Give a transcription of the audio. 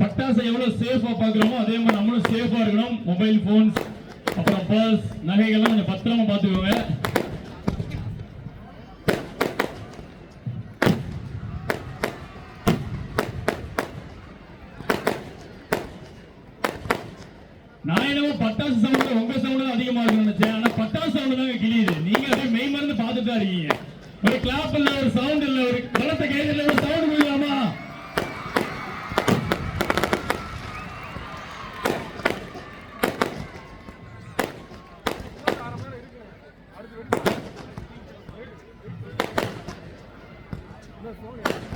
பட்டாசை எவ்வளவு சேஃபா பாக்குறோமோ அதே மாதிரி நம்மளும் சேஃபா இருக்கணும். மொபைல் போன்ஸ் அப்புறம் பர்ஸ் நகைகள்லாம் கொஞ்சம் பத்திரமா பாத்துக்கோங்க. நான் என்னவோ பட்டாசு சவுண்ட் உங்க சவுண்ட் அதிகமா இருக்குன்னு நினைச்சேன். ஆனா பட்டாசு சவுண்ட் தாங்க கிளியுது. நீங்க அப்படியே மெய் மருந்து பார்த்துட்டு தான் இருக்கீங்க. ஒரு கிளாப் இல்ல, ஒரு சவுண்ட் இல்ல, ஒரு பலத்த கைது இல்ல, ஒரு சவுண்ட் கொடுக்கலாமா? That's